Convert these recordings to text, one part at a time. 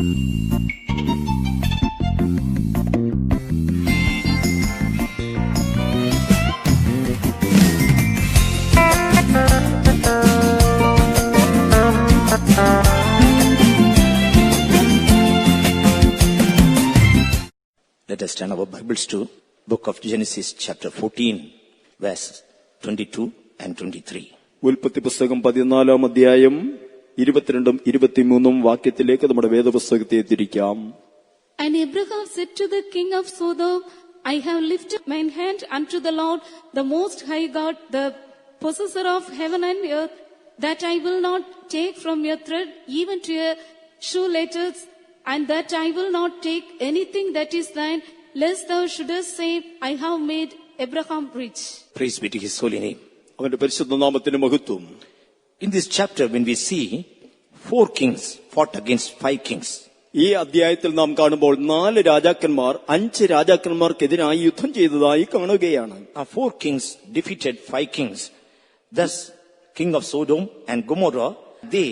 Let us turn our Bibles to book of Genesis chapter 14 verse 22 and 23. ഉൽപ്പത്തി പുസ്തകം 14 അധ്യായം 22 23 വാക്യത്തിലേക്ക് നമ്മുടെ വേദപുസ്തകത്തെ തിരിക്കാം. And Abraham said to the king of Sodom, I have lifted mine hand unto the Lord, the most high God, the possessor of heaven and earth, that I will not take from your thread even to your shoelaces, and that I will not take anything that is thine, lest thou shouldest say, I have made Abraham rich. Praise be to his holy name. അവന്റെ പരിശുദ്ധ നാമത്തിന് മഹത്വം. In this chapter, when we see 4 kings fought against 5 kings, ഈ അധ്യായത്തിൽ നാം കാണുമ്പോൾ 4 രാജാക്കന്മാർ 5 രാജാക്കന്മാർക്കെതിരായി യുദ്ധം ചെയ്തതായി കാണുകയാണ്. 4 kings defeated 5 kings. Thus, king of Sodom and Gomorrah, they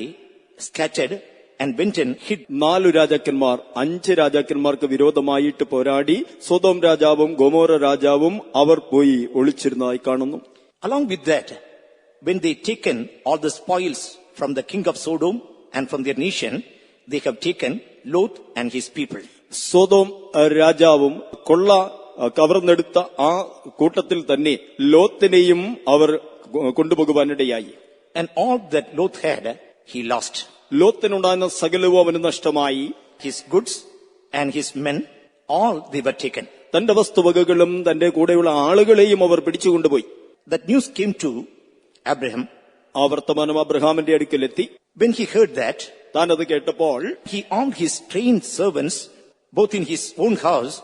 scattered and went and hid. 4 രാജാക്കന്മാർ 5 രാജാക്കന്മാർക്ക് വിരോധമായിട്ട് പോരാടി സൊദോം രാജാവും ഗൊമോറ രാജാവും അവർ പോയി ഒളിച്ചിരുന്നതായി കാണുന്നു. Along with that, when they taken all the spoils from the king of Sodom and from their nation, they have taken Lot and his people. Sodom രാജാവും കൊള്ള കവർന്നെടുത്ത ആ കൂട്ടത്തിൽ തന്നെ ലോത്തിനെയും അവർ കൊണ്ടുപോകുവാനിടയായി. And all that Lot had, he lost. ലോത്തിനുണ്ടായിരുന്ന സകലവും അവന് നഷ്ടമായി. His goods and his men, all they were taken. തന്റെ വസ്തുവകകളും തന്റെ കൂടെയുള്ള ആളുകളെയും അവർ പിടിച്ചുകൊണ്ടുപോയി. That news came to Abraham. ആ വർത്തമാനം അബ്രഹാമിന്റെ അടുക്കലെത്തി. When he heard that, താൻ അത് കേട്ടപ്പോൾ he armed his trained servants, both in his own house,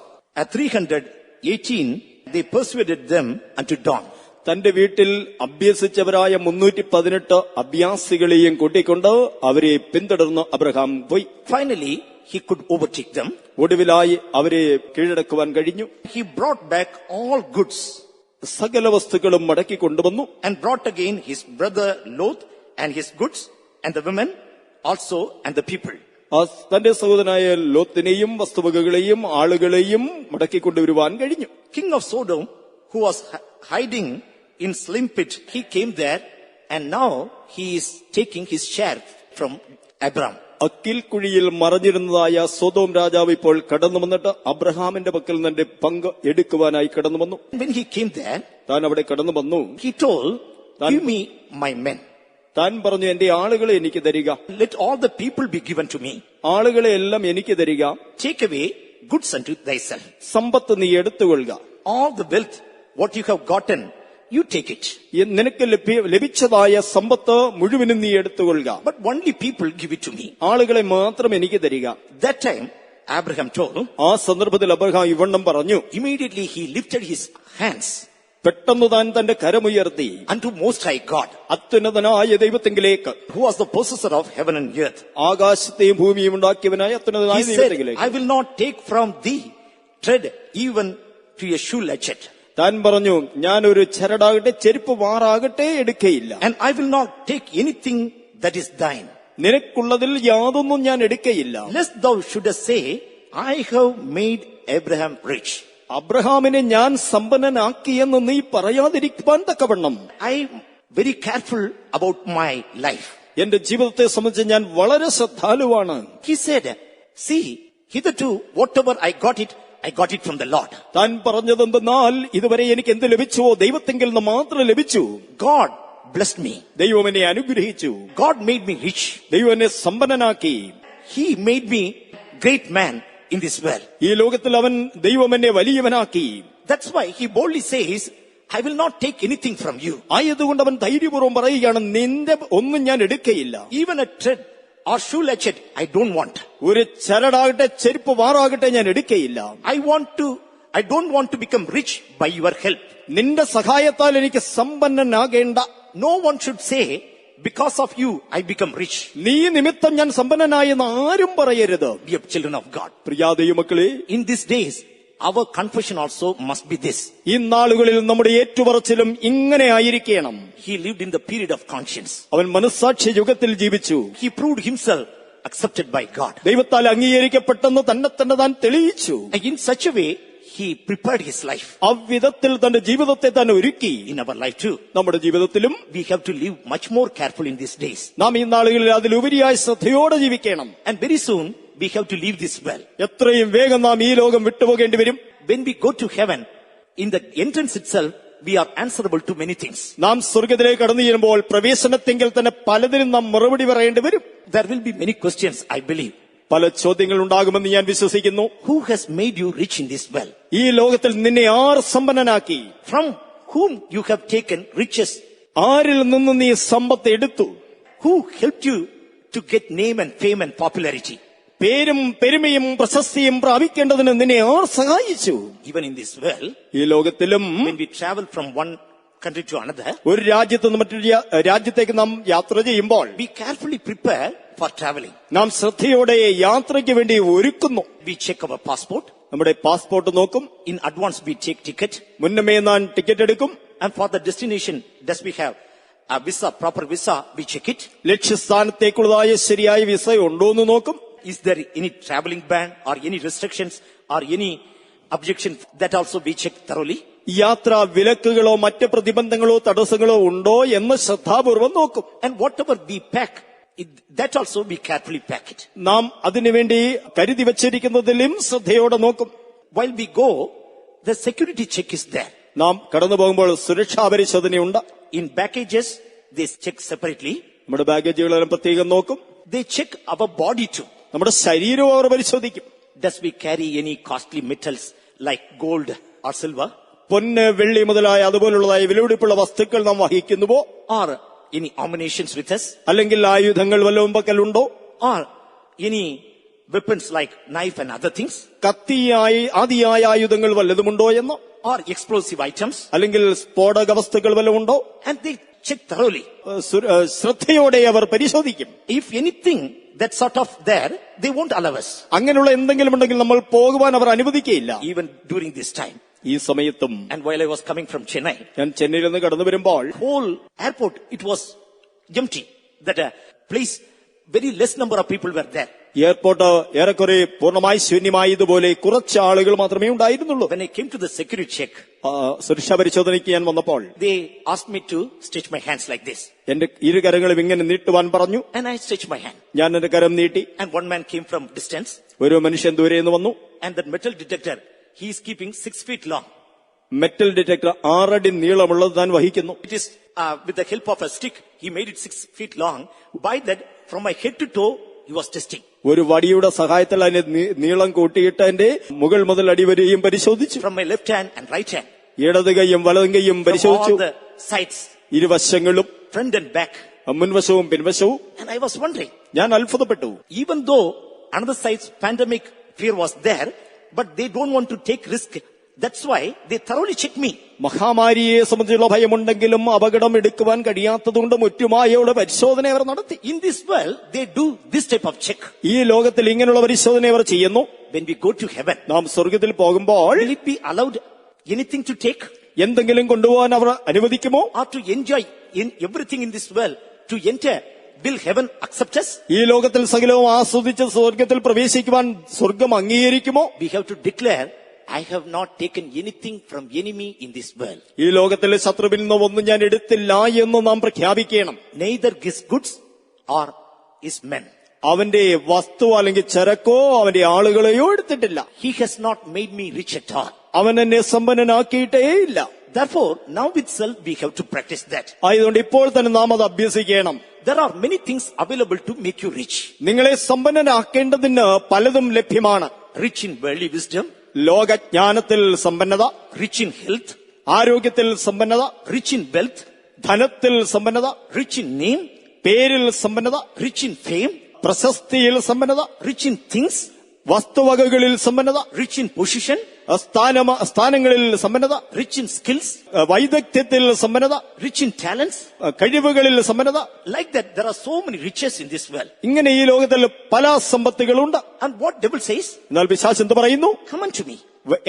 at 318, they persuaded them unto dawn. തന്റെ വീട്ടിൽ അഭ്യസിച്ചവരായ 318 അഭ്യാസികളെയും കൂട്ടിക്കൊണ്ട് അവരെ പിന്തുടർന്ന് അബ്രഹാം പോയി. Finally, he could overtake them. ഒടുവിലായി അവരെ കീഴടക്കുവാൻ കഴിഞ്ഞു. He brought back all goods. സകല വസ്തുക്കളും മടക്കി കൊണ്ടുവന്നു. And brought again his brother Lot and his goods and the women also and the people. തന്റെ സഹോദരനായ ലോത്തിനെയും വസ്തുവകകളെയും ആളുകളെയും മടക്കി കൊണ്ടുവരുവാൻ കഴിഞ്ഞു. King of Sodom, who was hiding in slim pit, he came there and now he is taking his share from Abraham. അക്കിൽ കുഴിയിൽ മറഞ്ഞിരുന്നതായ Sodom രാജാവ് ഇപ്പോൾ കടന്നു വന്നിട്ട് അബ്രഹാമിന്റെ പക്കൽ നിന്റെ പങ്ക് എടുക്കുവാനായി കടന്നു വന്നു. When he came there, താൻ അവിടെ കടന്നു വന്നു. he told, give me my men. താൻ പറഞ്ഞു, എന്റെ ആളുകളെ എനിക്ക് തരിക. Let all the people be given to me. ആളുകളെ എല്ലാം എനിക്ക് തരിക. Take away goods unto thyself. സമ്പത്ത് നീ എടുത്തുകൊള്ളുക. All the wealth, what you have gotten, you take it. നിനക്ക് ലഭിച്ചതായ സമ്പത്ത് മുഴുവനും നീ എടുത്തുകൊള്ളുക. But only people give it to me. ആളുകളെ മാത്രം എനിക്ക് തരിക. That time, Abraham told. ആ സന്ദർഭത്തിൽ അബ്രഹാം ഇവണ്ണം പറഞ്ഞു. Immediately he lifted his hands. പെട്ടെന്ന് താൻ തന്റെ കരമുയർത്തി unto most high God, അത്യുന്നതനായ ദൈവത്തിങ്കിലേക്ക്, who was the possessor of heaven and earth. ആകാശത്തെയും ഭൂമിയും ഉണ്ടാക്കിയവനായ അത്യുന്നതനായ ദൈവത്തിങ്കിലേക്ക്. I will not take from thee tread even to a shoe latchet. താൻ പറഞ്ഞു, ഞാൻ ഒരു ചരടാകട്ടെ ചെരുപ്പ് വാറാകട്ടെ എടുക്കയില്ല. And I will not take anything that is thine. നിനക്കുള്ളതിൽ യാതൊന്നും ഞാൻ എടുക്കയില്ല. Lest thou shouldest say, I have made Abraham rich. അബ്രഹാമിനെ ഞാൻ സമ്പന്നനാക്കിയെന്ന് നീ പറയാതിരിക്കാൻ തക്കവണ്ണം I am very careful about my life. എന്റെ ജീവിതത്തെ സംബന്ധിച്ച് ഞാൻ വളരെ ശ്രദ്ധാലുവാണ്. He said, see, hitherto whatever I got it from the Lord. താൻ പറഞ്ഞതെന്തെന്നാൽ, ഇതുവരെ എനിക്ക് എന്ത് ലഭിച്ചുവോ ദൈവത്തെങ്കിൽ നിന്ന് മാത്രം ലഭിച്ചു. God blessed me. ദൈവം എന്നെ അനുഗ്രഹിച്ചു. God made me rich. ദൈവം എന്നെ സമ്പന്നനാക്കി. He made me great man in this world. ഈ ലോകത്തിൽ അവൻ ദൈവം എന്നെ വലിയവനാക്കി. That's why he boldly says, I will not take anything from you. ആയതുകൊണ്ട് അവൻ ധൈര്യപൂർവ്വം പറയുകയാണ്, നിന്റെ ഒന്നും ഞാൻ എടുക്കയില്ല. Even a thread or shoe latchet I don't want. ഒരു ചരടാകട്ടെ ചെരുപ്പ് വാറാകട്ടെ ഞാൻ എടുക്കയില്ല. I don't want to become rich by your help. നിന്റെ സഹായത്താൽ എനിക്ക് സമ്പന്നനാകേണ്ട. No one should say, because of you I become rich. നീ നിമിത്തം ഞാൻ സമ്പന്നനായെന്ന് ആരും പറയരുത്. Be children of God. പ്രിയ ദൈവമക്കളെ, in these days our confession also must be this. ഈ നാളുകളിൽ നമ്മുടെ ഏറ്റുപറച്ചിലും ഇങ്ങനെ ആയിരിക്കണം. He lived in the period of conscience. അവൻ മനസ്സാക്ഷി യുഗത്തിൽ ജീവിച്ചു. He proved himself accepted by God. ദൈവത്താൽ അംഗീകരിക്കപ്പെട്ടെന്ന് തന്നെ താൻ തെളിയിച്ചു. And in such a way, he prepared his life. അவ்விധത്തിൽ തന്റെ ജീവിതത്തെ താൻ ഒരുക്കി. In our life too, നമ്മുടെ ജീവിതത്തിലും we have to live much more careful in these days. നാം ഈ നാളുകളിൽ അതിലുപരിയായി ശ്രദ്ധയോടെ ജീവിക്കണം. And very soon, we have to leave this well. എത്രയും വേഗം നാം ഈ ലോകം വിട്ടുപോകേണ്ടി വരും. When we go to heaven, in the entrance itself, we are answerable to many things. നാം സ്വർഗ്ഗത്തിലേക്ക് കടന്നു ചെല്ലുമ്പോൾ പ്രവേശനത്തെങ്കിൽ തന്നെ പലതിനും നാം മറുപടി പറയേണ്ടി വരും. There will be many questions, I believe. പല ചോദ്യങ്ങൾ ഉണ്ടാകുമെന്ന് ഞാൻ വിശ്വസിക്കുന്നു. Who has made you rich in this well? ഈ ലോകത്തിൽ നിന്നെ R സമ്പന്നനാക്കി? From whom you have taken riches? ആരിൽ നിന്ന് നീ സമ്പത്ത് എടുത്തു? Who helped you to get name and fame and popularity? പേരും പെരുമയും പ്രശസ്തിയും പ്രാപിക്കേണ്ടതിന് നിന്നെ ആർ സഹായിച്ചു? Even in this well, ഈ ലോകത്തിലും when we travel from one country to another, ഒരു രാജ്യത്ത് നിന്ന് മറ്റൊരു രാജ്യത്തേക്ക് നാം യാത്ര ചെയ്യുമ്പോൾ we carefully prepare for traveling. നാം ശ്രദ്ധയോടെ യാത്രയ്ക്ക് വേണ്ടി ഒരുക്കുന്നു. We check our passport. നമ്മുടെ പാസ്പോർട്ട് നോക്കും. In advance, we take ticket. മുന്നമേ നാം ടിക്കറ്റ് എടുക്കും. And for the destination, does we have a visa, proper visa, we check it. ലക്ഷ്യസ്ഥാനത്തേക്കുള്ളതായ ശരിയായ വിസ ഉണ്ടോ എന്ന് നോക്കും. Is there any traveling ban or any restrictions or any objection? That also we check thoroughly. യാത്രാ വിലക്കുകളോ മറ്റ് പ്രതിബന്ധങ്ങളോ തടസ്സങ്ങളോ ഉണ്ടോ എന്ന് ശ്രദ്ധാപൂർവം നോക്കും. And whatever we pack, that also we carefully pack it. നാം അതിനുവേണ്ടി കരുതി വച്ചിരിക്കുന്നതിലും ശ്രദ്ധയോടെ നോക്കും. While we go, the security check is there. നാം കടന്നു പോകുമ്പോൾ സുരക്ഷാ പരിശോധനയുണ്ട്. In baggages, they check separately. നമ്മുടെ ബാഗേജുകളെല്ലാം പ്രത്യേകം നോക്കും. They check our body too. നമ്മുടെ ശരീരവും അവർ പരിശോധിക്കും. Does we carry any costly metals like gold or silver? പൊന്ന് വെള്ളി മുതലായ അതുപോലുള്ളതായ വിലപിടിപ്പുള്ള വസ്തുക്കൾ നാം വഹിക്കുന്നുവോ? Or any ammunitions with us? അല്ലെങ്കിൽ ആയുധങ്ങൾ വല്ലതും പക്കലുണ്ടോ? Or any weapons like knife and other things? കത്തിയായി ആദിയായ ആയുധങ്ങൾ വല്ലതുമുണ്ടോ എന്ന്? Or explosive items? അല്ലെങ്കിൽ സ്ഫോടക വസ്തുക്കൾ വല്ലതും ഉണ്ടോ? And they check thoroughly. ശ്രദ്ധയോടെ അവർ പരിശോധിക്കും. If anything that sort of there, they won't allow us. അങ്ങനെയുള്ള എന്തെങ്കിലും ഉണ്ടെങ്കിൽ നമ്മൾ പോകുവാൻ അവർ അനുവദിക്കുകയില്ല. Even during this time. ഈ സമയത്തും And while I was coming from Chennai, ഞാൻ ചെന്നൈയിൽ നിന്ന് കടന്നു വരുമ്പോൾ whole airport, it was empty. That place, very less number of people were there. Airport ഏറെക്കുറെ പൂർണ്ണമായി ശൂന്യമായതുപോലെ കുറച്ച് ആളുകൾ മാത്രമേ ഉണ്ടായിരുന്നുള്ളൂ. When I came to the security check, സുരക്ഷാ പരിശോധനയ്ക്ക് ഞാൻ വന്നപ്പോൾ they asked me to stretch my hands like this. എന്റെ ഇരു കരങ്ങളും ഇങ്ങനെ നീട്ടുവാൻ പറഞ്ഞു. And I stretched my hand. ഞാൻ എന്റെ കരം നീട്ടി. And one man came from distance. ഒരു മനുഷ്യൻ ദൂരെ നിന്ന് വന്നു. And that metal detector, he is keeping 6 feet long. Metal detector 6 അടി നീളമുള്ളത് താൻ വഹിക്കുന്നു. It is with the help of a stick, he made it 6 feet long. By that, from my head to toe, he was testing. ഒരു വടിയുടെ സഹായത്തിൽ അതിന്റെ നീളം കൂട്ടിയിട്ട് അതിന്റെ മുകൾ മുതൽ അടിവരെയും പരിശോധിച്ചു. From my left hand and right hand. ഇടത് കൈയും വലതും കൈയും From പരിശോധിച്ചു. all the sides. ഇരുവശങ്ങളും Front and back. മുൻവശവും പിൻവശവും. And I was wondering. ഞാൻ അത്ഭുതപ്പെട്ടു. Even though another side's pandemic fear was there, but they don't want to take risk. That's why they thoroughly check me. മഹാമാരിയെ സംബന്ധിച്ചുള്ള ഭയമുണ്ടെങ്കിലും അപകടം എടുക്കുവാൻ കഴിയാത്തതുകൊണ്ട് മുറ്റുമായുള്ള പരിശോധന അവർ നടത്തി. In this world, they do this type of check. ഈ ലോകത്തിൽ ഇങ്ങനെയുള്ള പരിശോധന അവർ ചെയ്യുന്നു. When we go to heaven, നാം സ്വർഗത്തിൽ പോകുമ്പോൾ will it be allowed anything to take? എന്തെങ്കിലും കൊണ്ടുപോകാൻ അവർ അനുവദിക്കുമോ? Or to enjoy in everything in this world, to enter, will heaven accept us? ഈ ലോകത്തിൽ സകലവും ആസ്വദിച്ച് സ്വർഗത്തിൽ പ്രവേശിക്കുവാൻ സ്വർഗം അംഗീകരിക്കുമോ? We have to declare, I have not taken anything from enemy in this world. ഈ ലോകത്തിലെ ശത്രുവിൽ നിന്ന് ഒന്നും ഞാൻ എടുത്തില്ല എന്ന് നാം പ്രഖ്യാപിക്കണം. Neither his goods or his men. അവന്റെ വസ്തു അല്ലെങ്കിൽ ചരക്കോ അവന്റെ ആളുകളെയോ എടുത്തിട്ടില്ല. He has not made me rich at all. അവൻ എന്നെ സമ്പന്നനാക്കിയിട്ടേ ഇല്ല. Therefore, now itself we have to practice that. ആയതുകൊണ്ട് ഇപ്പോൾ തന്നെ നാം അത് അഭ്യസിക്കണം. There are many things available to make you rich. നിങ്ങളെ സമ്പന്നനാക്കേണ്ടതിന് പലതും ലഭ്യമാണ്. Rich in worldly wisdom. ലോകജ്ഞാനത്തിൽ സമ്പന്നത. Rich in health. ആരോഗ്യത്തിൽ സമ്പന്നത. Rich in wealth. ധനത്തിൽ സമ്പന്നത. Rich in name. പേരിൽ സമ്പന്നത. Rich in fame. പ്രശസ്തിയിൽ സമ്പന്നത. Rich in things. വസ്തുവകകളിൽ സമ്പന്നത. Rich in position. സ്ഥാനങ്ങളിൽ സമ്പന്നത, rich in skills, വൈദഗ്ധ്യത്തിൽ സമ്പന്നത, rich in talents. കഴിവുകളിൽ സമ്പന്നത. Like that, there are so many riches in this world. ഇങ്ങനെ ഈ ലോകത്തിൽ പല സമ്പത്തുകളുണ്ട്. And what devil says? എന്നാൽ പിശാച് എന്ത് പറയുന്നു? Come unto me,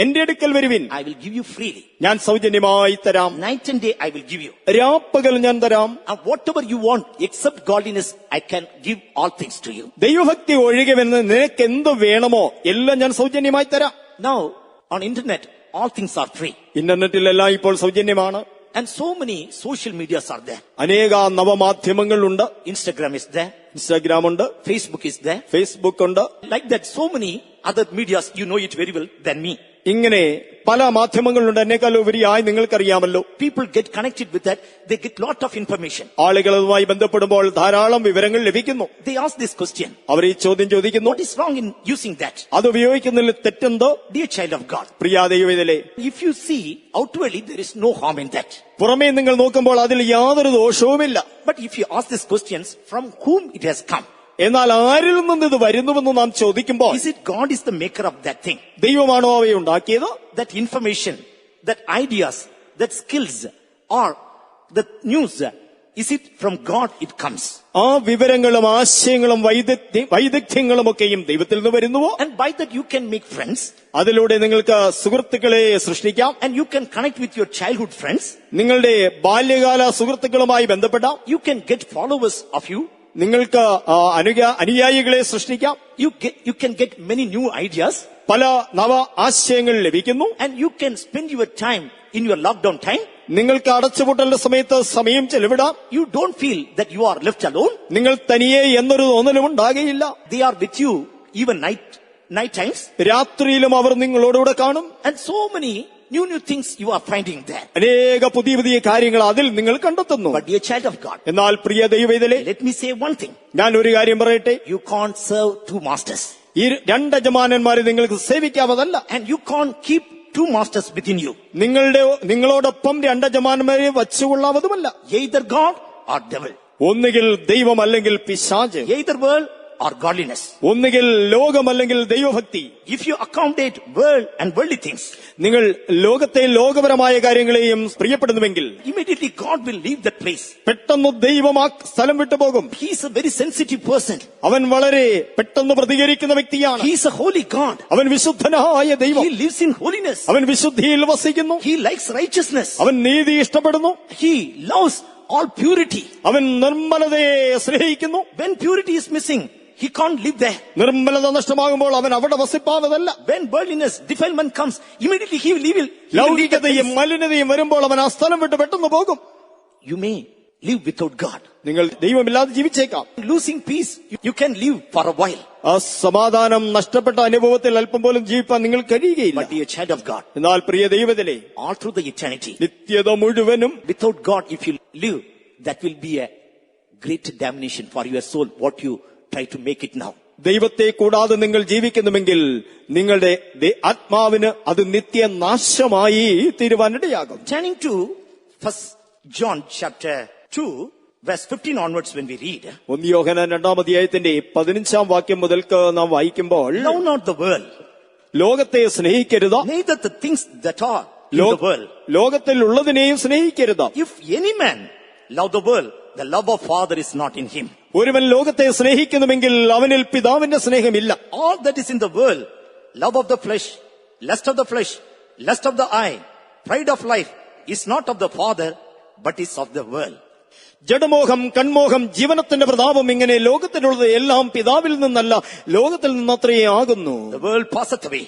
എന്റെ അടുക്കൽ വരുവിൻ, I will give you freely. ഞാൻ സൗജന്യമായി തരാം, Night and day I will give you. രാപ്പകൽ ഞാൻ തരാം. And whatever you want, except godliness, I can give all things to you. ദൈവഭക്തി ഒഴികെവെന്ന് നിനക്ക് എന്ത് വേണമോ എല്ലാം ഞാൻ സൗജന്യമായി തരാം. Now, on internet, all things are free. ഇന്റർനെറ്റിലെല്ലാം ഇപ്പോൾ സൗജന്യമാണ്. And so many social medias are there. അനേക നവമാധ്യമങ്ങളുണ്ട്. Instagram is there. ഇൻസ്റ്റാഗ്രാം ഉണ്ട്, Facebook is there. ഫേസ്ബുക്ക് ഉണ്ട്. Like that, so many other medias, you know it very well than me. ഇങ്ങനെ പല മാധ്യമങ്ങളുണ്ട്, എന്നെക്കാൾ ഉപരിയായി നിങ്ങൾക്കറിയാമല്ലോ. People get connected with that. They get lot of information. ആളുകൾ അതുമായി ബന്ധപ്പെടുമ്പോൾ ധാരാളം വിവരങ്ങൾ ലഭിക്കുന്നു. They ask this question. അവർ ഈ ചോദ്യം ചോദിക്കുന്നു, What is wrong in using that? അത് ഉപയോഗിക്കുന്നതിൽ തെറ്റെന്തോ? Dear child of God, Priya ദൈവവേദലേ, if you see outwardly, there is no harm in that. പുറമേ നിങ്ങൾ നോക്കുമ്പോൾ അതിൽ യാതൊരു ദോഷവുമില്ല. But if you ask these questions, from whom it has come? എന്നാൽ ആരിൽ നിന്ന് ഇത് വരുന്നുവെന്ന് നാം ചോദിക്കുമ്പോൾ, Is it God is the maker of that thing? ദൈവമാണോ അവയെ ഉണ്ടാക്കിയത്? That information, that ideas, that skills, or the news, is it from God it comes? ആ വിവരങ്ങളും ആശയങ്ങളും വൈദഗ്ധ്യങ്ങളും ഒക്കെയും ദൈവത്തിൽ നിന്ന് വരുന്നുവോ? And by that you can make friends. അതിലൂടെ നിങ്ങൾക്ക് സുഹൃത്തുക്കളെ സൃഷ്ടിക്കാം. And you can connect with your childhood friends. നിങ്ങളുടെ ബാല്യകാല സുഹൃത്തുക്കളുമായി ബന്ധപ്പെടാം. You can get followers of you. നിങ്ങൾക്ക് അനുയായികളെ സൃഷ്ടിക്കാം. You can get many new ideas. പല നവ ആശയങ്ങൾ ലഭിക്കുന്നു. And you can spend your time in your lockdown time. നിങ്ങൾക്ക് അടച്ചുപൂട്ടലിന്റെ സമയത്ത് സമയം ചെലവിടാം. You don't feel that you are left alone. നിങ്ങൾ തനിയെ എന്നൊരു തോന്നലും ഉണ്ടാകുകയില്ല. They are with you even night times. രാത്രിയിലും അവർ നിങ്ങളോടുകൂടെ കാണും. And so many new things you are finding there. അനേക പുതിയ കാര്യങ്ങൾ അതിൽ നിങ്ങൾ കണ്ടെത്തുന്നു. But dear child of God, എന്നാൽ പ്രിയ ദൈവവേദലേ, let me say one thing. ഞാൻ ഒരു കാര്യം പറയട്ടെ. You can't serve two masters. ഈ രണ്ട് യജമാനന്മാരെ നിങ്ങൾക്ക് സേവിക്കാവതല്ല. And you can't keep two masters within you. നിങ്ങളോടൊപ്പം രണ്ട് യജമാനന്മാരെ വച്ചുകൊള്ളാവതുമല്ല. Either God or devil. ഒന്നുകിൽ ദൈവം അല്ലെങ്കിൽ പിശാച്. Either world or godliness. ഒന്നുകിൽ ലോകം അല്ലെങ്കിൽ ദൈവഭക്തി. If you accommodate world and worldly things, നിങ്ങൾ ലോകത്തെ ലോകപരമായ കാര്യങ്ങളെയും പ്രിയപ്പെടുന്നുവെങ്കിൽ, immediately God will leave that place. പെട്ടെന്ന് ദൈവം ആ സ്ഥലം വിട്ടുപോകും. He is a very sensitive person. അവൻ വളരെ പെട്ടെന്ന് പ്രതികരിക്കുന്ന വ്യക്തിയാണ്. He is a holy God. അവൻ വിശുദ്ധനായ ദൈവം. He lives in holiness. അവൻ വിശുദ്ധിയിൽ വസിക്കുന്നു. He likes righteousness. അവൻ നീതി ഇഷ്ടപ്പെടുന്നു. He loves all purity. അവൻ നിർമ്മലതയെ സ്നേഹിക്കുന്നു. When purity is missing, he can't live there. നിർമ്മലത നഷ്ടമാകുമ്പോൾ അവൻ അവിടെ വസിപ്പാവതല്ല. When worldliness, defilement comes, immediately he will leave that ലൗകികതയും place. മലിനതയും വരുമ്പോൾ അവൻ ആ സ്ഥലം വിട്ട് പെട്ടെന്ന് പോകും. You may live without God. നിങ്ങൾ ദൈവമില്ലാതെ ജീവിച്ചേക്കാം. Losing peace, you can live for a while. ആ സമാധാനം നഷ്ടപ്പെട്ട അനുഭവത്തിൽ അല്പം പോലും ജീവിപ്പാൻ നിങ്ങൾ കഴിയുകയില്ല. But dear child of God, എന്നാൽ പ്രിയ ദൈവത്തിലെ, all through the eternity, നിത്യത മുഴുവനും without God, if you live, that will be a great damnation for your soul, what you try to make it now. ദൈവത്തെ കൂടാതെ നിങ്ങൾ ജീവിക്കുന്നുവെങ്കിൽ നിങ്ങളുടെ ആത്മാവിന് അത് നിത്യനാശമായി തീരുവാനിടയാകും. Turning to 1 John chapter 2, verse 15 onwards, when we read, 1 യോഹന്നാൻ 2-ാം അധ്യായത്തിന്റെ 15-ാം വാക്യം മുതൽക്ക് നാം വായിക്കുമ്പോൾ, love not the world, ലോകത്തെ സ്നേഹിക്കരുത്, neither the things that are in the world. ലോകത്തിൽ ഉള്ളതിനെയും സ്നേഹിക്കരുത്. If any man love the world, the love of Father is not in him. ഒരുവൻ ലോകത്തെ സ്നേഹിക്കുന്നുവെങ്കിൽ അവനിൽ പിതാവിന്റെ സ്നേഹമില്ല. All that is in the world, love of the flesh, lust of the flesh, lust of the eye, pride of life, is not of the Father, but is of the world. ജഡമോഹം, കൺമോഹം, ജീവനത്തിന്റെ പ്രതാപം, ഇങ്ങനെ ലോകത്തിലുള്ളത് എല്ലാം പിതാവിൽ നിന്നല്ല, ലോകത്തിൽ നിന്നത്രേ ആകുന്നു. The world passeth away,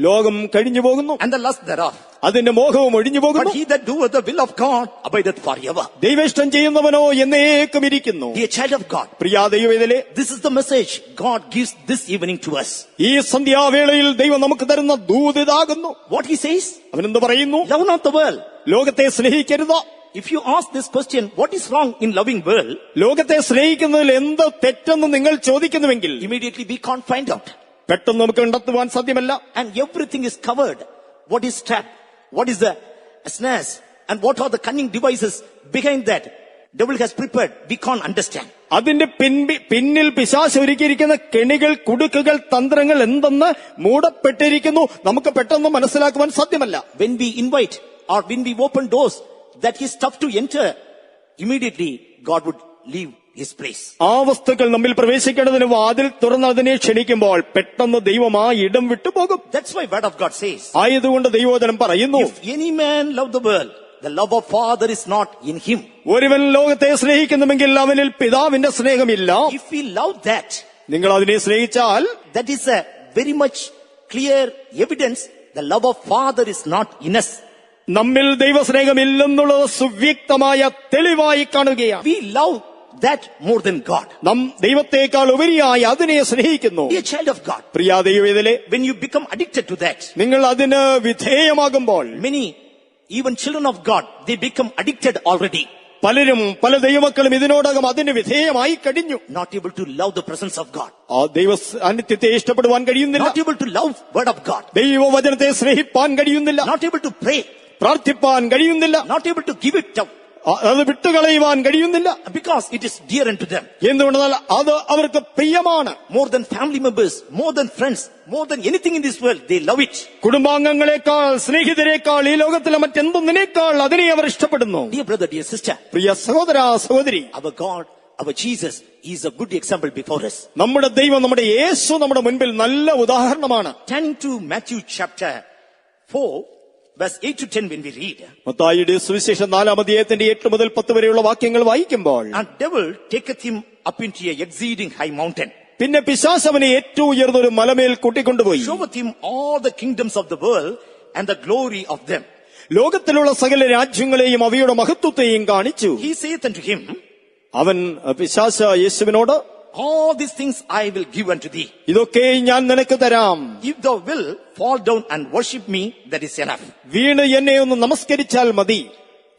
ലോകം കഴിഞ്ഞു പോകുന്നു, and the lust thereof, അതിന്റെ മോഹവും ഒഴിഞ്ഞു പോകുന്നു. but he that doeth the will of God abideth forever. ദൈവേഷ്ടം ചെയ്യുന്നവനോ എന്നേക്കും ഇരിക്കുന്നു. Dear child of God, Priya ദൈവവേദലേ, this is the message God gives this evening to us. ഈ സന്ധ്യാവേളയിൽ ദൈവം നമുക്ക് തരുന്ന ദൂതിതാകുന്നു. What he says? അവനെന്ത് പറയുന്നു? Love not the world. ലോകത്തെ സ്നേഹിക്കരുത്. If you ask this question, what is wrong in loving world? ലോകത്തെ സ്നേഹിക്കുന്നതിൽ എന്ത് തെറ്റെന്ന് നിങ്ങൾ ചോദിക്കുന്നുവെങ്കിൽ, Immediately we can't find out. പെട്ടെന്ന് നമുക്ക് കണ്ടെത്തുവാൻ സാധ്യമല്ല. And everything is covered. What is trap? What is the snares? And what are the cunning devices behind that? devil has prepared, we can't understand. അതിന്റെ പിന്നിൽ പിശാച് ഒരുക്കിയിരിക്കുന്ന കെണികൾ, കുടുക്കുകൾ, തന്ത്രങ്ങൾ എന്തെന്ന് മൂടപ്പെട്ടിരിക്കുന്നു. നമുക്ക് പെട്ടെന്ന് മനസ്സിലാക്കുവാൻ സാധ്യമല്ല. When we invite or when we open doors that is tough to enter, immediately God would leave his place. ആ വസ്തുക്കൾ നമ്മിൽ പ്രവേശിക്കേണ്ടതിന് വാതിൽ തുറന്ന് അതിനെ ക്ഷണിക്കുമ്പോൾ പെട്ടെന്ന് ദൈവം ആ ഇടം വിട്ടുപോകും. That's why word of God says, ആയതുകൊണ്ട് ദൈവവചനം പറയുന്നു, if any man love the world, the love of Father is not in him. ഒരുവൻ ലോകത്തെ സ്നേഹിക്കുന്നുവെങ്കിൽ അവനിൽ പിതാവിന്റെ സ്നേഹമില്ല. If we love that, നിങ്ങൾ അതിനെ സ്നേഹിച്ചാൽ that is a very much clear evidence the love of Father is not in us. നമ്മിൽ ദൈവസ്നേഹമില്ലെന്നുള്ളത് സുവ്യക്തമായ തെളിവായി കാണുകയാണ്. We love that more than God. നാം ദൈവത്തെക്കാൾ ഉപരിയായി അതിനെ സ്നേഹിക്കുന്നു. Be a child of God. Priya ദൈവവേദലേ, When you become addicted to that, നിങ്ങൾ അതിന് വിധേയമാകുമ്പോൾ, many even children of God, they become addicted already. പലരും, പല ദൈവമക്കളും ഇതിനോടകം അതിന് വിധേയമായി കഴിഞ്ഞു. Not able to love the presence of God. ആ ദൈവ സാന്നിധ്യത്തെ ഇഷ്ടപ്പെടുവാൻ കഴിയുന്നില്ല. Not able to love word of God. ദൈവവചനത്തെ സ്നേഹിപ്പാൻ കഴിയുന്നില്ല. Not able to pray. പ്രാർത്ഥിപ്പാൻ കഴിയുന്നില്ല. Not able to give it up. അത് വിട്ടുകളയുവാൻ കഴിയുന്നില്ല. Because it is dear unto them. എന്തുകൊണ്ടെന്നാൽ അത് അവർക്ക് പ്രിയമാണ്. More than family members, more than friends, more than anything in this world, they love it. കുടുംബാംഗങ്ങളെക്കാൾ, സ്നേഹിതരെക്കാൾ, ഈ ലോകത്തിലെ മറ്റെന്തൊന്നിനേക്കാൾ അതിനെ അവർ ഇഷ്ടപ്പെടുന്നു. Dear brother, dear sister, പ്രിയ സഹോദര, സഹോദരി, our God, our Jesus is a good example before us. നമ്മുടെ ദൈവം, നമ്മുടെ യേശു നമ്മുടെ മുൻപിൽ നല്ല ഉദാഹരണമാണ്. Turning to Matthew chapter 4, verse 8 to 10 when we read. മത്തായിയുടെ സുവിശേഷം 4-ാം അധ്യായത്തിന്റെ 8 മുതൽ 10 വരെയുള്ള വാക്യങ്ങൾ വായിക്കുമ്പോൾ, And devil taketh him up into a exceeding high mountain, പിന്നെ പിശാച് അവനെ ഏറ്റവും ഉയർന്നൊരു മലമേൽ കൂട്ടിക്കൊണ്ടുപോയി, showeth him all the kingdoms of the world and the glory of them. ലോകത്തിലുള്ള സകല രാജ്യങ്ങളെയും അവയുടെ മഹത്വത്തെയും കാണിച്ചു. He saith unto him, അവൻ പിശാച് യേശുവിനോട്, all these things I will give unto thee. ഇതൊക്കെ ഞാൻ നിനക്ക് തരാം. If thou will fall down and worship me, that is enough. വീണ് എന്നെ ഒന്ന് നമസ്കരിച്ചാൽ മതി.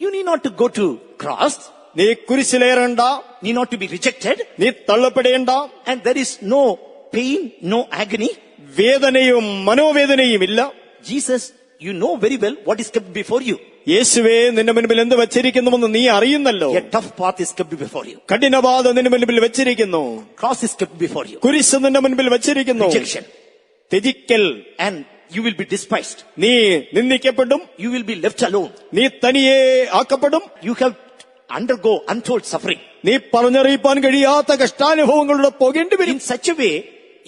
You need not to go to cross, നീ കുരിശിലേറണ്ട, need not to be rejected, നീ തള്ളപ്പെടേണ്ട, and there is no pain, no agony. വേദനയും മനോവേദനയും ഇല്ല. Jesus, you know very well what is kept before you. യേശുവേ, നിന്റെ മുൻപിൽ എന്ത് വെച്ചിരിക്കുന്നുവെന്ന് നീ അറിയുന്നല്ലോ. A tough path is kept before you. കഠിനപാത നിന്റെ മുൻപിൽ വെച്ചിരിക്കുന്നു. Cross is kept before you. കുരിശ് നിന്റെ മുൻപിൽ വെച്ചിരിക്കുന്നു. Rejection. ത്യജിക്കൽ, And you will be despised. നീ നിന്ദിക്കപ്പെടും. You will be left alone. നീ തനിയെ ആക്കപ്പെടും. You have to undergo untold suffering. നീ പറഞ്ഞറിയിപ്പാൻ കഴിയാത്ത കഷ്ടാനുഭവങ്ങളുടെ പോകേണ്ടി വരും. In such a way,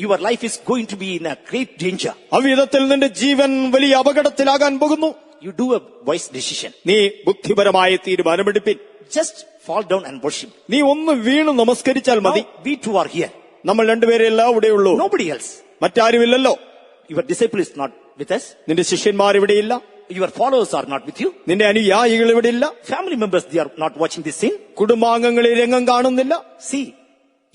your life is going to be in a great danger. അവിധത്തിൽ നിന്റെ ജീവൻ വലിയ അപകടത്തിലാകാൻ പോകുന്നു. You do a wise decision. നീ ബുദ്ധിപരമായ തീരുമാനമെടുപ്പിൻ. Just fall down and worship. നീ ഒന്ന് വീണ് നമസ്കരിച്ചാൽ മതി. Now, we two are here. നമ്മൾ രണ്ടുപേരെയല്ല ഇവിടെയുള്ളൂ, Nobody else. മറ്റാരുമില്ലല്ലോ. Your disciple is not with us. നിന്റെ ശിഷ്യന്മാർ ഇവിടെയില്ല, Your followers are not with you. നിന്റെ അനുയായികൾ ഇവിടെയില്ല, Family members, they are not watching this scene. കുടുംബാംഗങ്ങളെ രംഗം കാണുന്നില്ല. See,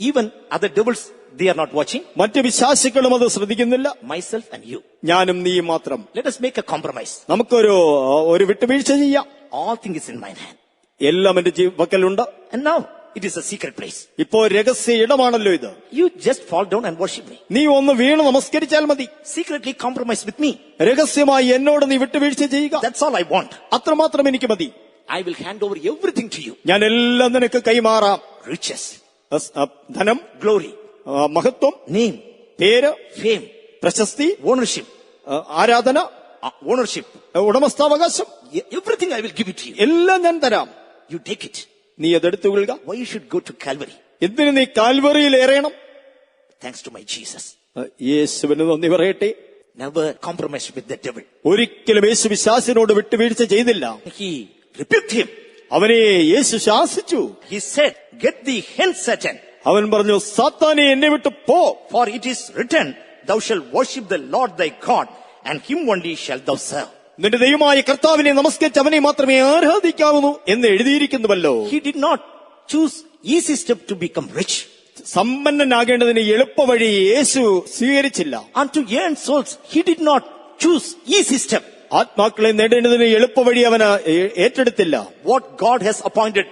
even other devils, they are not watching. മറ്റ് വിശ്വാസികളും അത് ശ്രദ്ധിക്കുന്നില്ല. Myself and you. ഞാനും നീയും മാത്രം. Let us make a compromise. നമുക്കൊരു വിട്ടുവീഴ്ച ചെയ്യാം. All things is in mine hand. എല്ലാം എന്റെ പക്കലുണ്ട്. And now, it is a secret place. ഇപ്പോ രഹസ്യ ഇടമാണല്ലോ ഇത്. You just fall down and worship me. നീ ഒന്ന് വീണ് നമസ്കരിച്ചാൽ മതി. Secretly compromise with me. രഹസ്യമായി എന്നോട് നീ വിട്ടുവീഴ്ച ചെയ്യുക. That's all I want. അത്രമാത്രം എനിക്ക് മതി. I will hand over everything to you. ഞാൻ എല്ലാം നിനക്ക് കൈമാറാം. Riches, ധനം, glory, മഹത്വം, name, പേര്, fame, പ്രശസ്തി, ownership, ആരാധന, ownership. ഉടമസ്ഥാവകാശം, Everything I will give it to you. എല്ലാം ഞാൻ തരാം. You take it. നീ അതെടുത്തുകൊള്ളുക. Why you should go to Calvary? എന്തിന് നീ കാൽവറിയിൽ ഏറണം? Thanks to my Jesus. യേശുവിന് നന്ദി പറയട്ടെ. Never compromise with the devil. ഒരിക്കലും യേശു പിശാചിനോട് വിട്ടുവീഴ്ച ചെയ്തില്ല. He rebuked him. അവനെ യേശു ശാസിച്ചു. He said, get thee hence, Satan. അവൻ പറഞ്ഞു, സാത്താനെ എന്നെ വിട്ടു പോ. For it is written, thou shalt worship the Lord thy God, and him only shalt thou serve. നിന്റെ ദൈവമായ കർത്താവിനെ നമസ്കരിച്ച് അവനെ മാത്രമേ ആരാധിക്കാവുന്നു എന്ന് എഴുതിയിരിക്കുന്നുവല്ലോ. He did not choose easy step to become rich. സമ്പന്നനാകേണ്ടതിന് എളുപ്പവഴി യേശു സ്വീകരിച്ചില്ല. And to earn souls, he did not choose easy step. ആത്മാക്കളെ നേടേണ്ടതിന് എളുപ്പവഴി അവന് ഏറ്റെടുത്തില്ല. What God has appointed,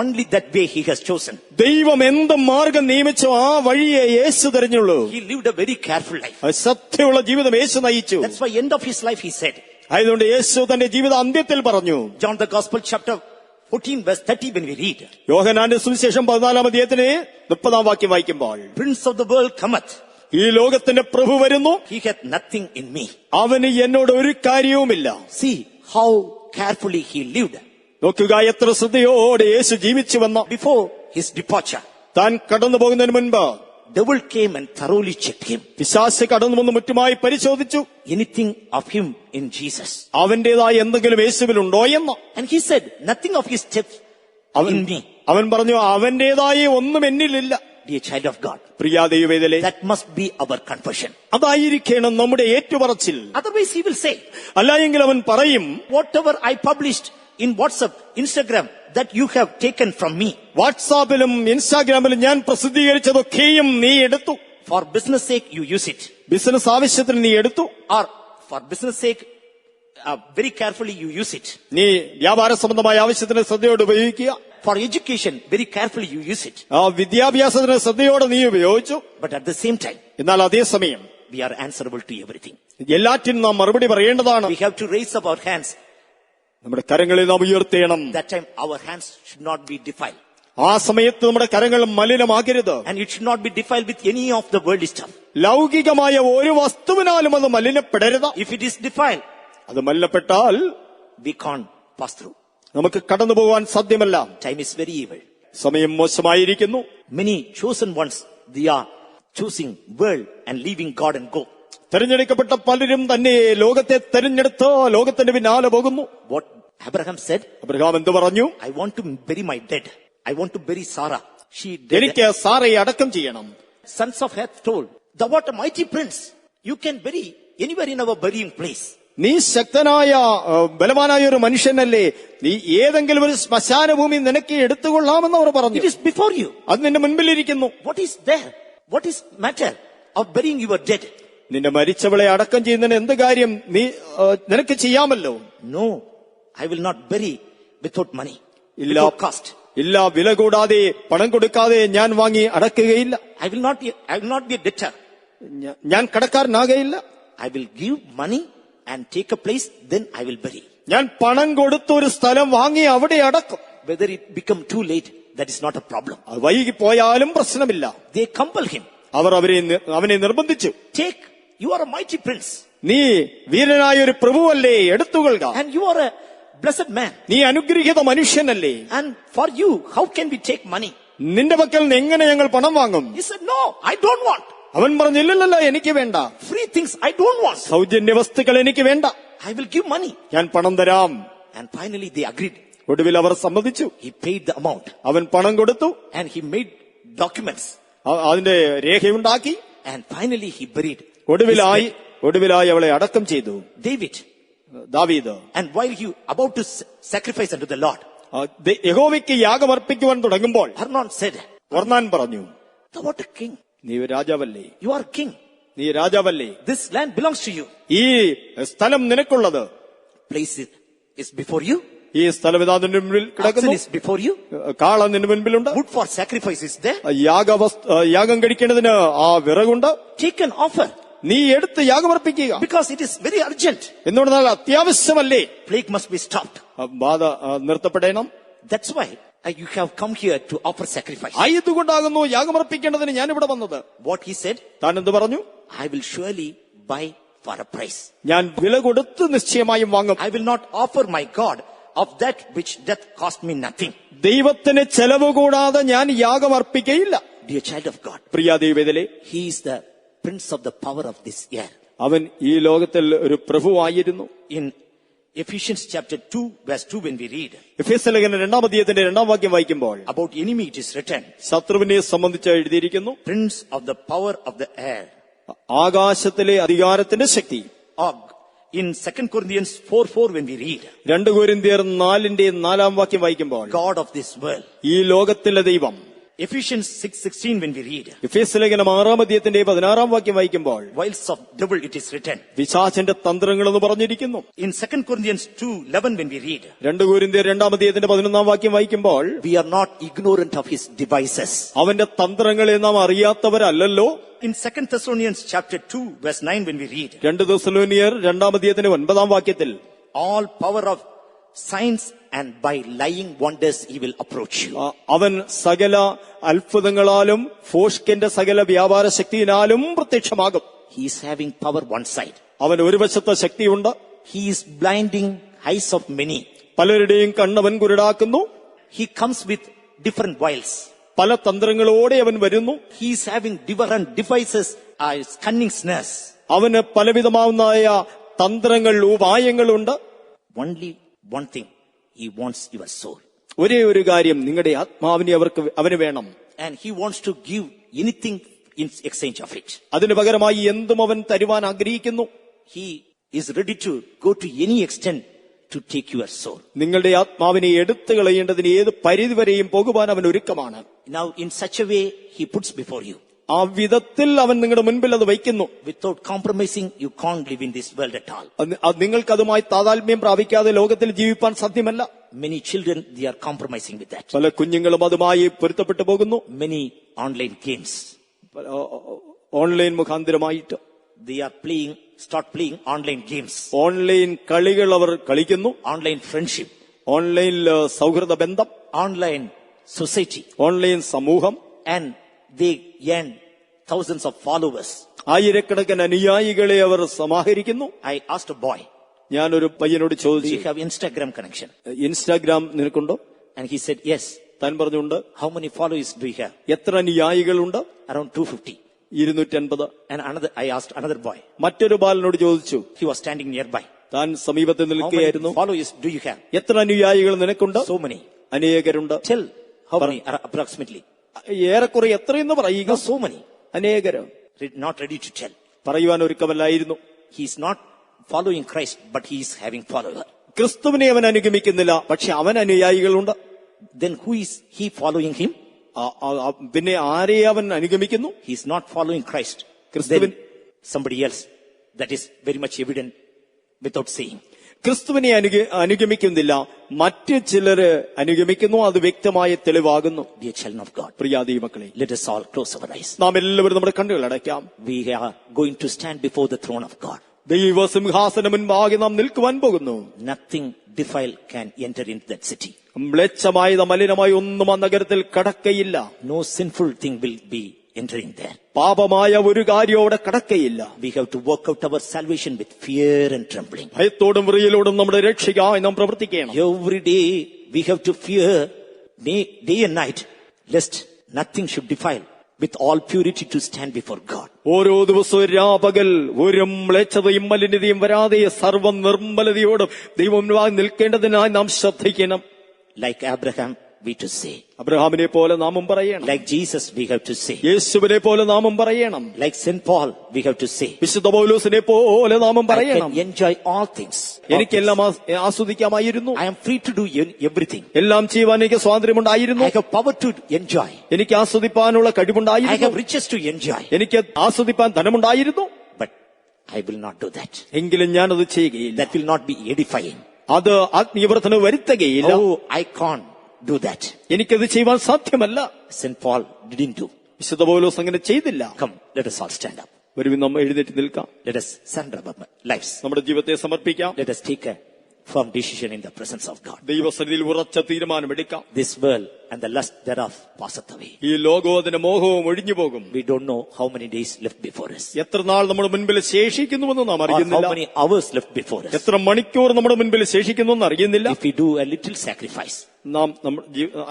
only that way he has chosen. ദൈവം എന്ത് മാർഗം നിയമിച്ചോ ആ വഴിയെ യേശു തെരഞ്ഞുള്ളൂ. He lived a very careful life. സത്യമുള്ള ജീവിതം യേശു നയിച്ചു. That's why end of his life he said. ആയതുകൊണ്ട് യേശു തന്റെ ജീവിത അന്ത്യത്തിൽ പറഞ്ഞു, John the Gospel chapter 14 verse 30 when we read, യോഹന്നാന്റെ സുവിശേഷം 14-ാം അധ്യായത്തിന് 30-ാം വാക്യം വായിക്കുമ്പോൾ, Prince of the world cometh, ഈ ലോകത്തിന്റെ പ്രഭു വരുന്നു, he hath nothing in me. അവന് എന്നോട് ഒരു കാര്യവുമില്ല. See how carefully he lived നോക്കുക, എത്ര ശ്രദ്ധയോടെ യേശു ജീവിച്ചുവെന്ന്. before his departure. താൻ കടന്നു പോകുന്നതിന് മുൻപ് Devil came and thoroughly checked him. പിശാച് കടന്നു വന്ന് മുറ്റുമായി പരിശോധിച്ചു, Anything of him in Jesus. അവന്റേതായ എന്തെങ്കിലും യേശുവിലുണ്ടോ എന്ന്. And he said, nothing of his steps in me. അവൻ പറഞ്ഞു, അവന്റേതായ ഒന്നും എന്നിലില്ല. Dear child of God, Priya ദൈവവേദലേ, that must be our confession. അതായിരിക്കണം നമ്മുടെ ഏറ്റുപറച്ചിൽ. Otherwise he will say, അല്ല എങ്കിൽ അവൻ പറയും, whatever I published in WhatsApp, Instagram, that you have taken from me. വാട്സാപ്പിലും ഇൻസ്റ്റാഗ്രാമിലും ഞാൻ പ്രസിദ്ധീകരിച്ചതൊക്കെയും നീ എടുത്തു. For business sake you use it. Business ആവശ്യത്തിന് നീ എടുത്തു. Or for business sake, very carefully you use it. നീ വ്യാപാര സംബന്ധമായ ആവശ്യത്തിന് ശ്രദ്ധയോടെ ഉപയോഗിക്കുക. For education, very carefully you use it. ആ വിദ്യാഭ്യാസത്തിന് ശ്രദ്ധയോടെ നീ ഉപയോഗിച്ചു. But at the same time, എന്നാൽ അതേസമയം we are answerable to everything. എല്ലാറ്റിനും നാം മറുപടി പറയേണ്ടതാണ്. We have to raise up our hands. നമ്മുടെ കരങ്ങളെ നാം ഉയർത്തേണം. That time our hands should not be defiled. ആ സമയത്ത് നമ്മുടെ കരങ്ങൾ മലിനമാകരുത്. And it should not be defiled with any of the worldly stuff. ലൗകികമായ ഒരു വസ്തുവിനാലും അത് മലിനപ്പെടരുത്. If it is defiled, അത് മലിനപ്പെട്ടാൽ we can't pass through. നമുക്ക് കടന്നു പോകാൻ സാധ്യമല്ല. Time is very evil. സമയം മോശമായിരിക്കുന്നു. Many chosen ones, they are choosing world and leaving God and go. തെരഞ്ഞെടുക്കപ്പെട്ട പലരും തന്നെ ലോകത്തെ തെരഞ്ഞെടുത്ത് ലോകത്തിന്റെ പിന്നാലെ പോകുന്നു. What Abraham said, അബ്രഹാം എന്ത് പറഞ്ഞു? I want to bury my dead. I want to bury Sarah. She എനിക്ക് സാറയെ അടക്കം ചെയ്യണം. Sons of Heth told, thou art a mighty prince. You can bury anywhere in our burying place. നീ ശക്തനായ ബലവാനായ ഒരു മനുഷ്യനല്ലേ, നീ ഏതെങ്കിലും ഒരു ശ്മശാന ഭൂമി നിനക്ക് എടുത്തുകൊള്ളാമെന്ന് അവർ പറഞ്ഞു. It is before you. അത് നിന്റെ മുൻപിലിരിക്കുന്നു. What is there? What is matter of burying your dead? നിന്റെ മരിച്ചവളെ അടക്കം ചെയ്യുന്നതിന് എന്ത് കാര്യം നീ നിനക്ക് ചെയ്യാമല്ലോ. No, I will not bury without money. ഇല്ല, Without cost. ഇല്ല, വില കൂടാതെ പണം കൊടുക്കാതെ ഞാൻ വാങ്ങി അടക്കുകയില്ല. I will not be a debtor. ഞാൻ കടക്കാരനാകയില്ല. I will give money and take a place, then I will bury. ഞാൻ പണം കൊടുത്ത് ഒരു സ്ഥലം വാങ്ങി അവിടെ അടക്കും. Whether it become too late, that is not a problem. അത് വൈകി പോയാലും പ്രശ്നമില്ല. They compel him. അവർ അവനെ നിർബന്ധിച്ചു. Take, you are a mighty prince. നീ വീരനായ ഒരു പ്രഭുവല്ലേ, എടുത്തുകൊള്ളുക. And you are a blessed man. നീ അനുഗ്രഹീത മനുഷ്യനല്ലേ. And for you, how can we take money? നിന്റെ പക്കൽ നിന്ന് എങ്ങനെ ഞങ്ങൾ പണം വാങ്ങും? He said, no, I don't want. അവൻ പറഞ്ഞു, ഇല്ലല്ല, എനിക്ക് വേണ്ട. Free things I don't want. സൗജന്യ വസ്തുക്കൾ എനിക്ക് വേണ്ട. I will give money. ഞാൻ പണം തരാം. And finally they agreed. ഒടുവിൽ അവർ സമ്മതിച്ചു. He paid the amount. അവൻ പണം കൊടുത്തു. And he made documents. അതിന്റെ രേഖയുണ്ടാക്കി. And finally he buried. ഒടുവിലായി അവളെ അടക്കം ചെയ്തു. ദാവീദ്. And while he about to sacrifice unto the Lord, യഹോവയ്ക്ക് യാഗമർപ്പിക്കുവാൻ തുടങ്ങുമ്പോൾ Arnon said, ഒർന്നാൻ പറഞ്ഞു, thou art a king. നീ രാജാവല്ലേ. You are king. നീ രാജാവല്ലേ. This land belongs to you. ഈ സ്ഥലം നിനക്കുള്ളത്. Place is before you. ഈ സ്ഥലം ഇതാ നിന്റെ മുമ്പിൽ കിടക്കുന്നു. Oxen is before you. കാള നിന്റെ മുൻപിലുണ്ട്. Wood for sacrifice is there. യാഗം കഴിക്കേണ്ടതിന് ആ വിറകുണ്ട്. Take an offer. നീ എടുത്ത് യാഗമർപ്പിക്കുക. Because it is very urgent. എന്തുകൊണ്ടാൽ അത്യാവശ്യമല്ലേ. Plague must be stopped. ബാധ നിർത്തപ്പെടണം. That's why you have come here to offer sacrifice. ആയതുകൊണ്ടാകുന്നു യാഗമർപ്പിക്കേണ്ടതിന് ഞാൻ ഇവിടെ വന്നത്. What he said? താൻ എന്ത് പറഞ്ഞു? I will surely buy for a price. ഞാൻ വില കൊടുത്ത് നിശ്ചയമായും വാങ്ങും. I will not offer my God of that which death cost me nothing. ദൈവത്തിന് ചെലവ് കൂടാതെ ഞാൻ യാഗമർപ്പിക്കയില്ല. Dear child of God, Priya ദൈവവേദലേ, he is the prince of the power of this year. അവൻ ഈ ലോകത്തിൽ ഒരു പ്രഭുവായിരുന്നു. In Ephesians chapter 2 verse 2 when we read എഫേസ്യ ലേഖനം 2-ാം അധ്യായത്തിന്റെ 2-ാം വാക്യം വായിക്കുമ്പോൾ about enemy, it is written, ശത്രുവിനെ സംബന്ധിച്ച് എഴുതിയിരിക്കുന്നു, prince of the power of the air. ആകാശത്തിലെ അധികാരത്തിന്റെ ശക്തി. In 2 Corinthians 4:4 when we read, 2 കൊരിന്ത്യർ 4-ാം വാക്യം വായിക്കുമ്പോൾ God of this world. ഈ ലോകത്തിലെ ദൈവം. Ephesians 6:16 when we read, എഫേസ്യ ലേഖനം 6-ാം അധ്യായത്തിന്റെ 16-ാം വാക്യം വായിക്കുമ്പോൾ wiles of devil, it is written. പിശാചിന്റെ തന്ത്രങ്ങൾ എന്ന് പറഞ്ഞിരിക്കുന്നു. In 2 Corinthians 2:11 when we read, 2 കൊരിന്ത്യർ 2-ാം അധ്യായത്തിന്റെ 11-ാം വാക്യം വായിക്കുമ്പോൾ we are not ignorant of his devices. അവന്റെ തന്ത്രങ്ങളെ നാം അറിയാത്തവരല്ലല്ലോ. In 2 Thessalonians chapter 2 verse 9 when we read, 2 തെസ്സലോനിയർ 2-ാം അധ്യായത്തിന്റെ 9-ാം വാക്യത്തിൽ all power of signs and by lying wonders he will approach you. അവൻ സകല അത്ഭുതങ്ങളാലും ഫോഷ്കിന്റെ സകല വ്യാപാര ശക്തിയിനാലും പ്രത്യക്ഷമാകും. He is having power one side. അവൻ ഒരു വശത്തെ ശക്തിയുണ്ട്. He is blinding eyes of many. പലരുടെയും കണ്ണവൻ കുരുടാക്കുന്നു. He comes with different wiles. പല തന്ത്രങ്ങളോടെ അവൻ വരുന്നു. He is having different devices, cunning snares. അവന് പലവിധമാവുന്നതായ തന്ത്രങ്ങൾ ഉപായങ്ങളുണ്ട്. Only one thing, he wants your soul. ഒരേ ഒരു കാര്യം, നിങ്ങളുടെ ആത്മാവിനെ അവന് വേണം. And he wants to give anything in exchange of it. അതിനു പകരമായി എന്തും അവൻ തരുവാൻ ആഗ്രഹിക്കുന്നു. He is ready to go to any extent to take your soul. നിങ്ങളുടെ ആത്മാവിനെ എടുത്തു കളയേണ്ടതിന് ഏത് പരിധിവരെയും പോകുവാൻ അവൻ ഒരുക്കമാണ്. Now in such a way he puts before you. ആ വിധത്തിൽ അവൻ നിങ്ങളുടെ മുൻപിൽ അത് വയ്ക്കുന്നു. Without compromising, you can't live in this world at all. നിങ്ങൾക്ക് അതുമായി താതാത്മ്യം പ്രാപിക്കാതെ ലോകത്തിൽ ജീവിപ്പാൻ സാധ്യമല്ല. Many children, they are compromising with that. പല കുഞ്ഞുങ്ങളും അതുമായി പൊരുത്തപ്പെട്ടു പോകുന്നു. Many online games. ഓൺലൈൻ മുഖാന്തരമായിട്ട് They are start playing online games. Online കളികൾ അവർ കളിക്കുന്നു. Online friendship. ഓൺലൈനിൽ സൗഹൃദ ബന്ധം. Online society. ഓൺലൈൻ സമൂഹം. And they earn thousands of followers. ആയിരക്കണക്കിന് അനുയായികളെ അവർ സമാഹരിക്കുന്നു. I asked a boy, ഞാനൊരു പയ്യനോട് do ചോദിച്ചു, you have Instagram connection? Instagram നിനക്കുണ്ടോ? And he said, yes. താൻ പറഞ്ഞുണ്ട്. How many followers do you have? എത്ര അനുയായികളുണ്ട്? Around 250. 250. And I asked another boy. മറ്റൊരു ബാലനോട് ചോദിച്ചു. He was standing nearby. താൻ സമീപത്ത് How many നിൽക്കുകയായിരുന്നു. followers do you have? എത്ര അനുയായികൾ നിനക്കുണ്ട്? So many. അനേകരുണ്ട്. Tell how many approximately. ഏറെക്കുറെ എത്രയെന്ന് പറയുക? So many. അനേകര്. Not ready to tell. പറയുവാൻ ഒരുക്കമല്ലായിരുന്നു. He is not following Christ, but he is having follower. ക്രിസ്തുവിനെ അവൻ അനുഗമിക്കുന്നില്ല, പക്ഷെ അവൻ അനുയായികളുണ്ട്. Then who is he following him? പിന്നെ ആരെ അവൻ അനുഗമിക്കുന്നു? He is not following Christ. ക്രിസ്തുവിൻ Then somebody else. That is very much evident without saying. ക്രിസ്തുവിനെ അനുഗമിക്കുന്നില്ല, മറ്റ് ചിലര് അനുഗമിക്കുന്നു. അത് വ്യക്തമായ തെളിവാകുന്നു. Dear children of God, പ്രിയാദി മക്കളെ, let us all close our eyes. നാം എല്ലാവരും നമ്മുടെ കണ്ണുകൾ അടയ്ക്കാം. We are going to stand before the throne of God. ദൈവസിംഹാസന മുൻപാകെ നാം നിൽക്കുവാൻ പോകുന്നു. Nothing defiled can enter into that city. മ്ലേച്ഛമായതോ മലിനമായ ഒന്നും ആ നഗരത്തിൽ കടക്കയില്ല. No sinful thing will be entering there. പാപമായ ഒരു കാര്യവും അവിടെ കടക്കയില്ല. We have to work out our salvation with fear and trembling. ഭയത്തോടും വിറയലോടും നമ്മുടെ രക്ഷയ്ക്കായി നാം പ്രവർത്തിക്കണം. Every day we have to fear day and night, lest nothing should defile, with all purity to stand before God. ഓരോ ദിവസവും രാപകൽ ഒരു മ്ലേച്ഛതയും മലിനതയും വരാതെ സർവ്വ നിർമ്മലതയോടും ദൈവം നിൽക്കേണ്ടതിനായി നാം ശ്രദ്ധിക്കണം. Like Abraham, we to say. അബ്രഹാമിനെ പോലെ നാമും പറയണം. Like Jesus, we have to say. യേശുവിനെ പോലെ നാമും പറയണം. Like Saint Paul, we have to say. വിശുദ്ധ പൗലോസിനെ പോലെ നാമും I പറയണം. can enjoy all things. എനിക്കെല്ലാം ആസ്വദിക്കാമായിരുന്നു. I am free to do everything. എല്ലാം ചെയ്യുവാൻ എനിക്ക് സ്വാതന്ത്ര്യമുണ്ടായിരുന്നു. I have power to enjoy. എനിക്ക് ആസ്വദിപ്പാനുള്ള I കഴിവുണ്ടായിരുന്നു. have riches to enjoy. എനിക്ക് ആസ്വദിപ്പാൻ ധനമുണ്ടായിരുന്നു. But I will not do that. എങ്കിലും ഞാനത് ചെയ്യുകയില്ല. That will not be edifying. അത് ആത്മീയവർദ്ധന വരുത്തുകയില്ല. Oh, I can't do that. എനിക്കത് ചെയ്യുവാൻ സാധ്യമല്ല. Saint Paul didn't do. വിശുദ്ധ പൗലോസ് അങ്ങനെ ചെയ്തില്ല. Come, let us all stand up. വരുവിൻ നാം എഴുന്നേറ്റ് നിൽക്കാം. Let us surrender our lives. നമ്മുടെ ജീവിതത്തെ സമർപ്പിക്കാം. Let us take a firm decision in the presence of God. ദൈവസന്നിധിയിൽ ഉറച്ച തീരുമാനമെടുക്കാം. This world and the lust thereof passeth away. ഈ ലോകവും അതിന്റെ മോഹവും ഒഴിഞ്ഞു പോകും. We don't know how many days left before us. എത്ര നാൾ നമ്മുടെ മുൻപിൽ ശേഷിക്കുന്നുവെന്ന് നാം Or അറിയുന്നില്ല. how many hours left before us. എത്ര മണിക്കൂർ നമ്മുടെ മുൻപിൽ ശേഷിക്കുന്നുവെന്ന് അറിയുന്നില്ല. If we do a little sacrifice, നാം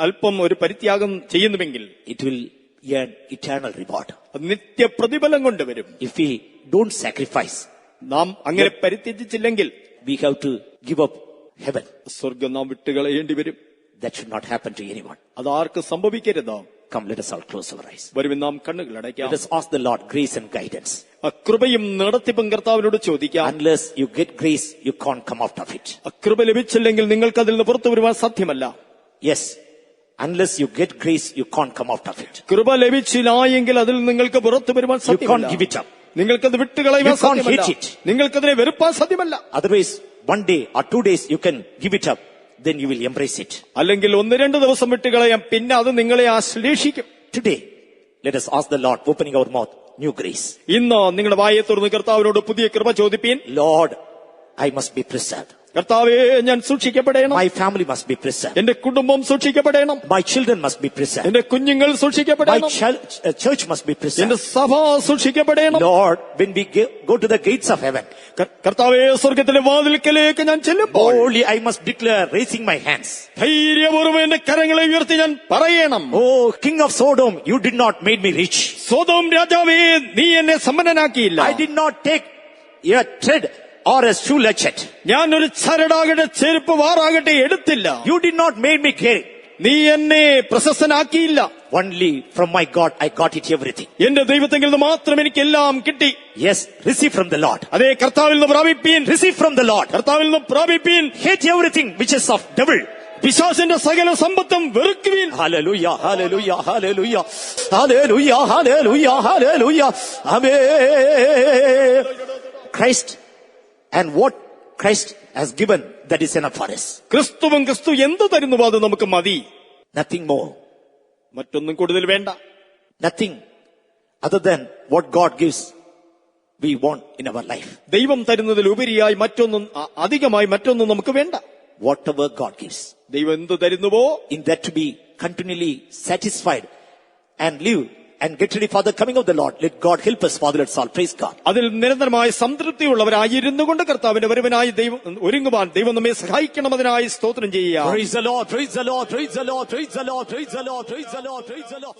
അല്പം ഒരു പരിത്യാഗം ചെയ്യുന്നുവെങ്കിൽ it will earn eternal reward. അത് നിത്യ പ്രതിഫലം കൊണ്ടുവരും. If we don't sacrifice, നാം അങ്ങനെ പരിത്യജിച്ചില്ലെങ്കിൽ we have to give up heaven. സ്വർഗം നാം വിട്ടുകളയേണ്ടി വരും. That should not happen to anyone. അതാർക്ക് സംഭവിക്കരുതോ. Come, let us all close our eyes. വരുവിൻ നാം കണ്ണുകൾ അടയ്ക്കാം. Let us ask the Lord grace and guidance. കൃപയും നടത്തിപ്പും കർത്താവിനോട് ചോദിക്കാം. Unless you get grace, you can't come out of it. കൃപ ലഭിച്ചില്ലെങ്കിൽ നിങ്ങൾക്ക് അതിൽ നിന്ന് പുറത്തു വരുവാൻ സാധ്യമല്ല. Yes, unless you get grace, you can't come out of it. കൃപ ലഭിച്ചില്ലായെങ്കിൽ അതിൽ നിങ്ങൾക്ക് പുറത്തു വരുവാൻ You can't സാധ്യമല്ല. give it up. നിങ്ങൾക്കത് വിട്ടുകളയുവാൻ You can't സാധ്യമല്ല. hate it. നിങ്ങൾക്കതിനെ വെറുപ്പാൻ സാധ്യമല്ല. Otherwise, one day or 2 days you can give it up. Then you will embrace it. അല്ലെങ്കിൽ 1-2 ദിവസം വിട്ടുകളയാം, പിന്നെ അത് നിങ്ങളെ ആശ്ലേഷിക്കും. Today, let us ask the Lord, opening our mouth, new grace. ഇന്ന് നിങ്ങളുടെ വായെ തുറന്ന് കർത്താവിനോട് പുതിയ കൃപ ചോദിപ്പീൻ. Lord, I must be preserved. കർത്താവേ, ഞാൻ സൂക്ഷിക്കപ്പെടണം. My family must be preserved. എന്റെ കുടുംബം സൂക്ഷിക്കപ്പെടണം. My children must be preserved. എന്റെ കുഞ്ഞുങ്ങൾ My സൂക്ഷിക്കപ്പെടണം. church must be preserved. എന്റെ സഭ സൂക്ഷിക്കപ്പെടണം. Lord, when we go to the gates of heaven, കർത്താവേ, സ്വർഗത്തിലെ വാതിൽക്കലേക്ക് ഞാൻ ചെല്ലുമ്പോൾ boldly I must declare, raising my hands. ധൈര്യപൂർവ്വം എന്റെ കരങ്ങളെ ഉയർത്തി ഞാൻ പറയണം. Oh, King of Sodom, you did not make me rich. Sodom രാജാവേ, നീ എന്നെ സമ്പന്നനാക്കിയില്ല. I did not take a thread or a shoe latchet. ഞാൻ ഒരു ചരടാകട്ടെ ചെരുപ്പ് വാറാകട്ടെ എടുത്തില്ല. You did not make me great. നീ എന്നെ പ്രശസ്തനാക്കിയില്ല. Only from my God I got it everything. എന്റെ ദൈവത്തെങ്കിൽ നിന്ന് മാത്രം എനിക്കെല്ലാം കിട്ടി. Yes, receive from the Lord. അതേ, കർത്താവിൽ നിന്ന് പ്രാപിപ്പീൻ. Receive from the Lord. കർത്താവിൽ നിന്ന് പ്രാപിപ്പീൻ. Hate everything which is of devil. പിശാചിന്റെ സകല സമ്പത്തും വെറുക്കുവീൻ. Hallelujah, hallelujah, hallelujah, hallelujah, hallelujah, hallelujah. Amen. Christ and what Christ has given, that is enough for us. ക്രിസ്തുവും ക്രിസ്തു എന്ത് തരുന്നുവോ അത് നമുക്ക് മതി. Nothing more. മറ്റൊന്നും കൂടുതൽ വേണ്ട. Nothing other than what God gives we want in our life. ദൈവം തരുന്നതിൽ ഉപരിയായി മറ്റൊന്നും അധികമായി മറ്റൊന്നും നമുക്ക് വേണ്ട. Whatever God gives, ദൈവം എന്ത് തരുന്നുവോ in that to be continually satisfied and live and get ready for the coming of the Lord. Let God help us, Father, let's all praise God. അതിൽ നിരന്തരമായ സംതൃപ്തിയുള്ളവരായിരുന്നു കൊണ്ട് കർത്താവിന്റെ വരവിനായി ദൈവം ഒരുങ്ങുവാൻ ദൈവം നമ്മെ സഹായിക്കണം. അതിനായി സ്തോത്രം ചെയ്യുക. Praise the Lord, praise the Lord, praise the Lord, praise the Lord, praise the Lord, praise the Lord, praise the Lord.